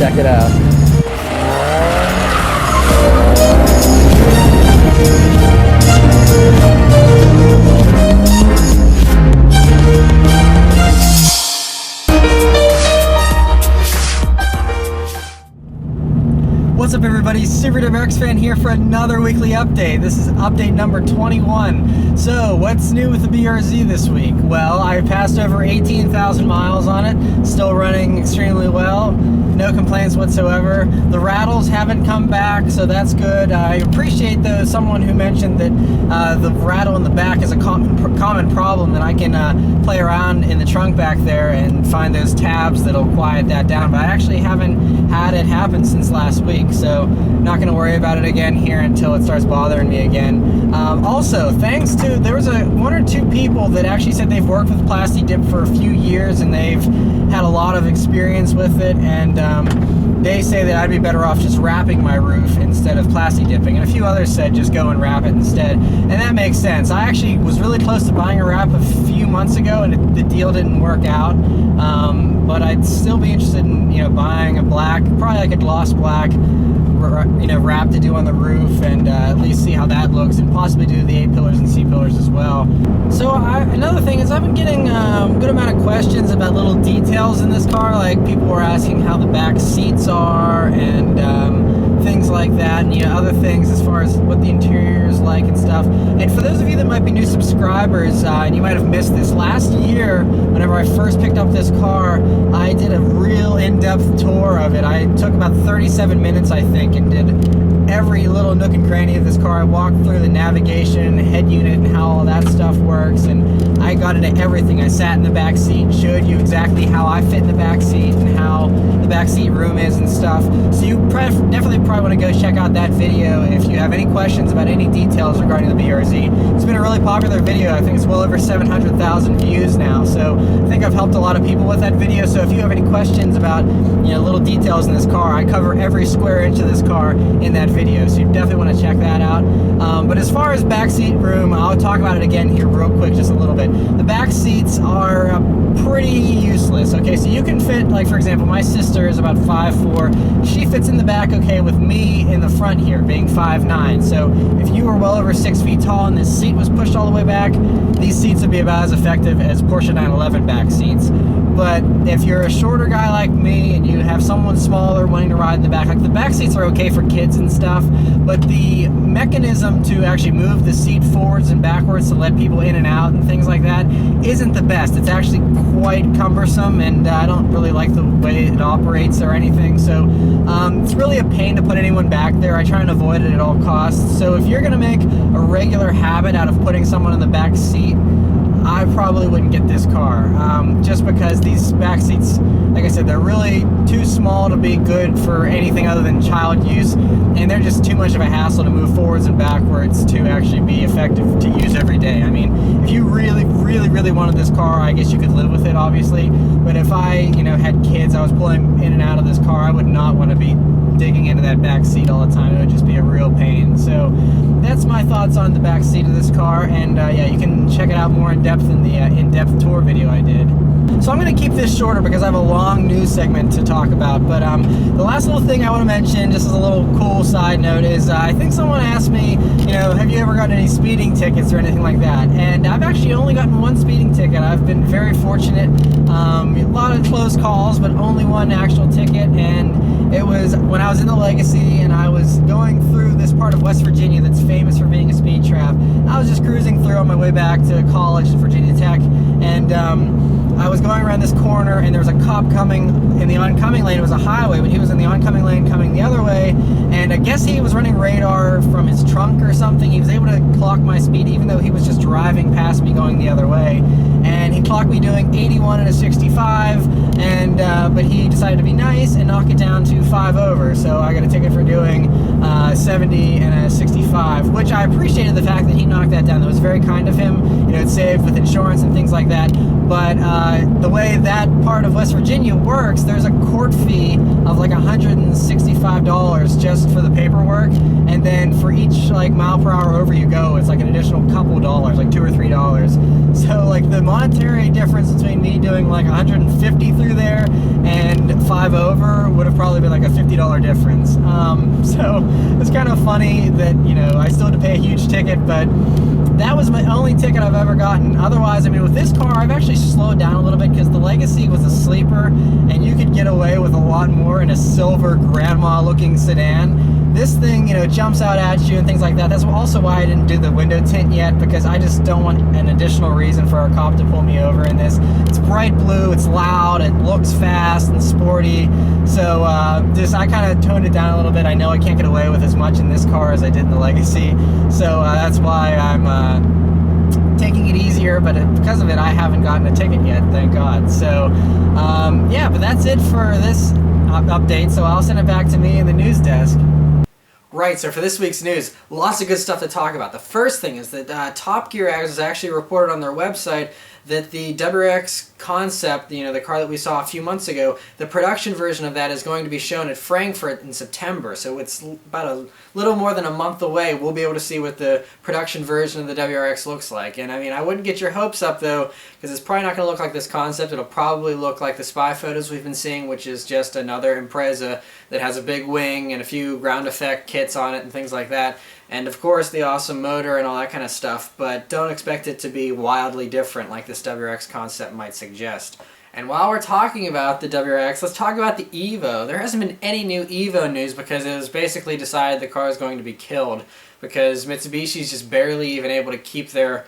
check it out. What's up everybody, Super Duper fan here for another weekly update. This is update number 21. So what's new with the BRZ this week? Well, I passed over 18,000 miles on it, still running extremely well, no complaints whatsoever. The rattles haven't come back, so that's good. I appreciate someone who mentioned that the rattle in the back is a common problem, that I can play around in the trunk back there and find those tabs that'll quiet that down, but I actually haven't had it happen since last week, so not going to worry about it again here until it starts bothering me again. Also, thanks to, there was one or two people that actually said they've worked with Plasti Dip for a few years and they've had a lot of experience with it, and they say that I'd be better off just wrapping my roof instead of Plasti Dipping, and a few others said just go and wrap it instead, and that makes sense. I actually was really close to buying a wrap a few months ago and the deal didn't work out, but I'd still be interested in buying a black, probably like a gloss black wrap to do on the roof, and at least see how that looks, and possibly do the A-pillars and C-pillars as well. So another thing is I've been getting a good amount of questions about little details in this car, like people were asking how the back seats are and things like that, and other things as far as what the interior is like and stuff. And for those of you that might be new subscribers, and you might have missed this, last year whenever I first picked up this car, I did a real in-depth tour of it. I took about 37 minutes I think and did every little nook and cranny of this car. I walked through the navigation, head unit, and how all that stuff works, and I got into everything. I sat in the back seat, showed you exactly how I fit in the back seat and how the backseat room is and stuff. So you definitely want to go check out that video if you have any questions about any details regarding the BRZ. It's been a really popular video. I think it's well over 700,000 views now, so I think I've helped a lot of people with that video. So if you have any questions about little details in this car, I cover every square inch of this car in that video, so you definitely want to check that out. But as far as backseat room, I'll talk about it again here real quick, just a little bit. The back seats are pretty useless. Okay, so you can fit, like for example, my sister is about 5'4". She fits in the back okay with me in the front here, being 5'9". So if you were well over 6 feet tall and this seat was pushed all the way back, these seats would be about as effective as Porsche 911 back seats. But if you're a shorter guy like me and you have someone smaller wanting to ride in the back, like the back seats are okay for kids and stuff, but the mechanism to actually move the seat forwards and backwards to let people in and out and things like that isn't the best. It's actually quite cumbersome, and I don't really like the way it operates or anything, so it's really a pain to put anyone back there. I try and avoid it at all costs. So if you're going to make a regular habit out of putting someone in the back seat, I probably wouldn't get this car, just because these back seats, like I said, they're really too small to be good for anything other than child use, and they're just too much of a hassle to move forwards and backwards to actually be effective to use every day. I mean, if you really wanted this car, I guess you could live with it, obviously, but if I, had kids, I was pulling in and out of this car, I would not want to be digging into that back seat all the time. It would just be a real pain. So that's my thoughts on the back seat of this car, and yeah, you can check it out more in depth in the in-depth tour video I did. So I'm going to keep this shorter because I have a long news segment to talk about, but the last little thing I want to mention, just as a little cool side note, is I think someone asked me, have you ever gotten any speeding tickets or anything like that? And I've actually only gotten one speeding ticket. I've been very fortunate. A lot of close calls, but only one actual ticket, and it was when I was in the Legacy and I was going through this part of West Virginia that's famous for being a speed trap. I was just cruising through on my way back to college at Virginia Tech, and I was going around this corner and there was a cop coming in the oncoming lane. It was a highway, but he was in the oncoming lane coming the other way, and I guess he was running radar from his trunk or something. He was able to clock my speed even though he was just driving past me going the other way, and he clocked me doing 81 and a 65, and but he decided to be nice and knock it down to 5 over, so I got a ticket for doing 70 and a 65, which I appreciated the fact that he knocked that down. That was very kind of him. It saved with insurance and things like that, but the way that part of West Virginia works, there's a court fee of like $165 just for the paperwork, and then for each mile per hour over you go, it's like an additional couple dollars, like $2 or $3. So like the monetary difference between me doing like 150 through there and 5 over would have probably been like a $50 difference. So it's kind of funny that, you know, I still had to pay a huge ticket, but that was my only ticket I've ever gotten. Otherwise, I mean, with this car, I've actually slowed down a little bit because the Legacy was a sleeper, and you could get away with a lot more in a silver grandma-looking sedan. This thing, you know, jumps out at you and things like that. That's also why I didn't do the window tint yet, because I just don't want an additional reason for a cop to pull me over in this. It's bright blue, it's loud, it looks fast and sporty. So I kind of toned it down a little bit. I know I can't get away with as much in this car as I did in the Legacy. So that's why I'm taking it easier, but because of it, I haven't gotten a ticket yet, thank God. So yeah, but that's it for this update. So I'll send it back to me in the news desk. Right, so for this week's news, lots of good stuff to talk about. The first thing is that Top Gear has actually reported on their website that the WRX concept, you know, the car that we saw a few months ago, the production version of that is going to be shown at Frankfurt in September. So it's about a little more than a month away. We'll be able to see what the production version of the WRX looks like. And I mean, I wouldn't get your hopes up though, because it's probably not going to look like this concept. It'll probably look like the spy photos we've been seeing, which is just another Impreza that has a big wing and a few ground effect kits on it and things like that. And of course the awesome motor and all that kind of stuff, but don't expect it to be wildly different like this WRX concept might suggest. And while we're talking about the WRX, let's talk about the Evo. There hasn't been any new Evo news because it was basically decided the car is going to be killed because Mitsubishi's just barely even able to keep their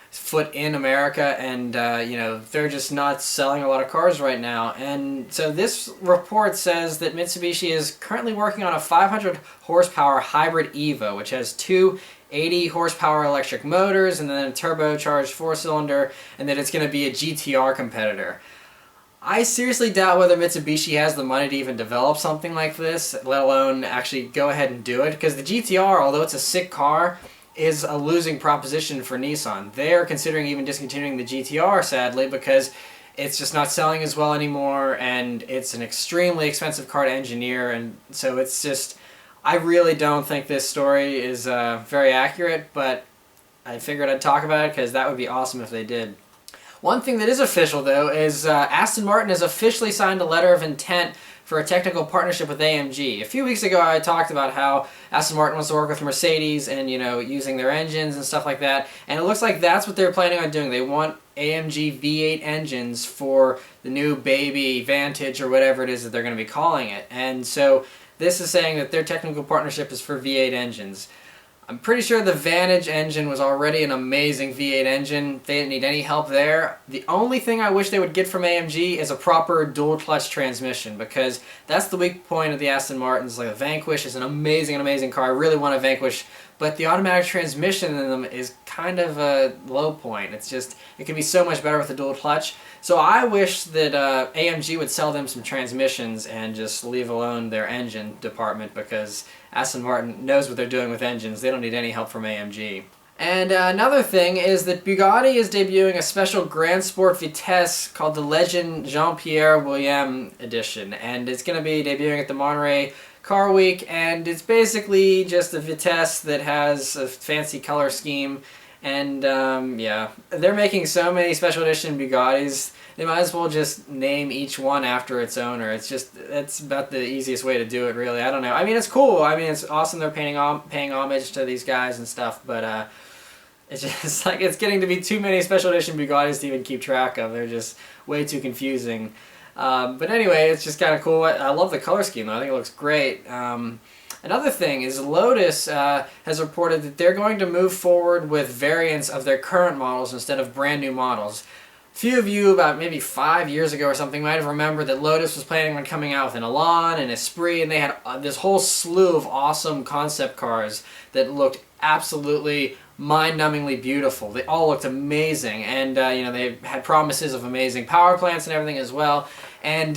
foot in America, and you know, they're just not selling a lot of cars right now. And so this report says that Mitsubishi is currently working on a 500 horsepower hybrid Evo, which has two 80 horsepower electric motors and then a turbocharged 4-cylinder, and that it's going to be a GTR competitor. I seriously doubt whether Mitsubishi has the money to even develop something like this, let alone actually go ahead and do it, because the GTR, although it's a sick car, is a losing proposition for Nissan. They are considering even discontinuing the GTR, sadly, because it's just not selling as well anymore, and it's an extremely expensive car to engineer, and so it's just, I really don't think this story is very accurate, but I figured I'd talk about it because that would be awesome if they did. One thing that is official, though, is Aston Martin has officially signed a letter of intent for a technical partnership with AMG. A few weeks ago I talked about how Aston Martin wants to work with Mercedes and, you know, using their engines and stuff like that, and it looks like that's what they're planning on doing. They want AMG V8 engines for the new baby Vantage or whatever it is that they're going to be calling it. And so this is saying that their technical partnership is for V8 engines. I'm pretty sure the Vantage engine was already an amazing V8 engine. They didn't need any help there. The only thing I wish they would get from AMG is a proper dual clutch transmission, because that's the weak point of the Aston Martins. Like the Vanquish is an amazing car. I really want a Vanquish, but the automatic transmission in them is kind of a low point. It's just, it can be so much better with a dual clutch. So I wish that AMG would sell them some transmissions and just leave alone their engine department, because Aston Martin knows what they're doing with engines. They don't need any help from AMG. And another thing is that Bugatti is debuting a special Grand Sport Vitesse called the Legend Jean-Pierre William Edition, and it's going to be debuting at the Monterey Car Week, and it's basically just a Vitesse that has a fancy color scheme. And yeah, they're making so many special edition Bugattis, they might as well just name each one after its owner. It's just, that's about the easiest way to do it, really. I don't know. I mean, it's cool. I mean, it's awesome they're paying homage to these guys and stuff, but it's just like, it's getting to be too many special edition Bugattis to even keep track of. They're just way too confusing. But anyway, it's just kind of cool. I love the color scheme, though. I think it looks great. Another thing is Lotus has reported that they're going to move forward with variants of their current models instead of brand new models. A few of you, about maybe 5 years ago or something, might have remembered that Lotus was planning on coming out with an Elan and Esprit, and they had this whole slew of awesome concept cars that looked absolutely mind-numbingly beautiful. They all looked amazing, and you know, they had promises of amazing power plants and everything as well. And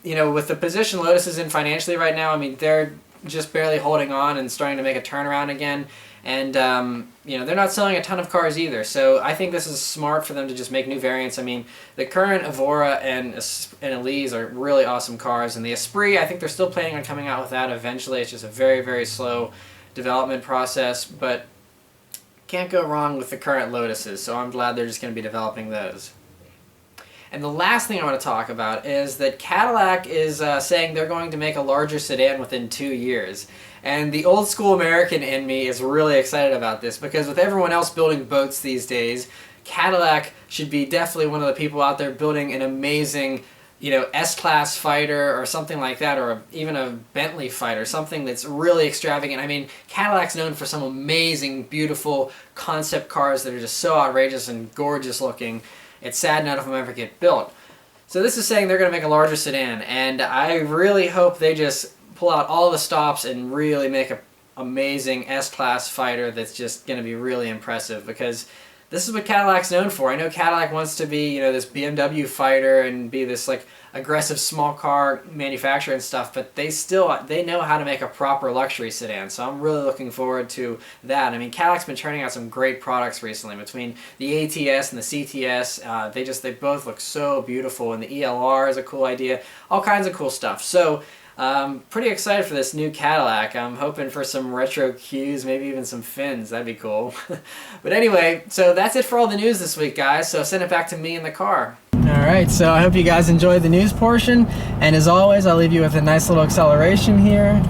you know, with the position Lotus is in financially right now, I mean, they're just barely holding on and starting to make a turnaround again. And you know, they're not selling a ton of cars either, so I think this is smart for them to just make new variants. I mean, the current Evora and Elise are really awesome cars, and the Esprit, I think they're still planning on coming out with that eventually. It's just a very slow development process, but can't go wrong with the current Lotuses, so I'm glad they're just going to be developing those. And the last thing I want to talk about is that Cadillac is saying they're going to make a larger sedan within 2 years. And the old school American in me is really excited about this, because with everyone else building boats these days, Cadillac should be definitely one of the people out there building an amazing, you know, S-Class fighter or something like that, or even a Bentley fighter, something that's really extravagant. I mean, Cadillac's known for some amazing, beautiful concept cars that are just so outrageous and gorgeous looking. It's sad none of them ever get built. So this is saying they're going to make a larger sedan, and I really hope they just pull out all the stops and really make an amazing S-Class fighter that's just going to be really impressive, because this is what Cadillac's known for. I know Cadillac wants to be, you know, this BMW fighter and be this like aggressive small car manufacturer and stuff, but they know how to make a proper luxury sedan. So I'm really looking forward to that. I mean, Cadillac's been turning out some great products recently, between the ATS and the CTS. They both look so beautiful, and the ELR is a cool idea. All kinds of cool stuff. So pretty excited for this new Cadillac. I'm hoping for some retro cues, maybe even some fins. That'd be cool. But anyway, so that's it for all the news this week, guys. So send it back to me in the car. Alright, so I hope you guys enjoyed the news portion. And as always, I'll leave you with a nice little acceleration here.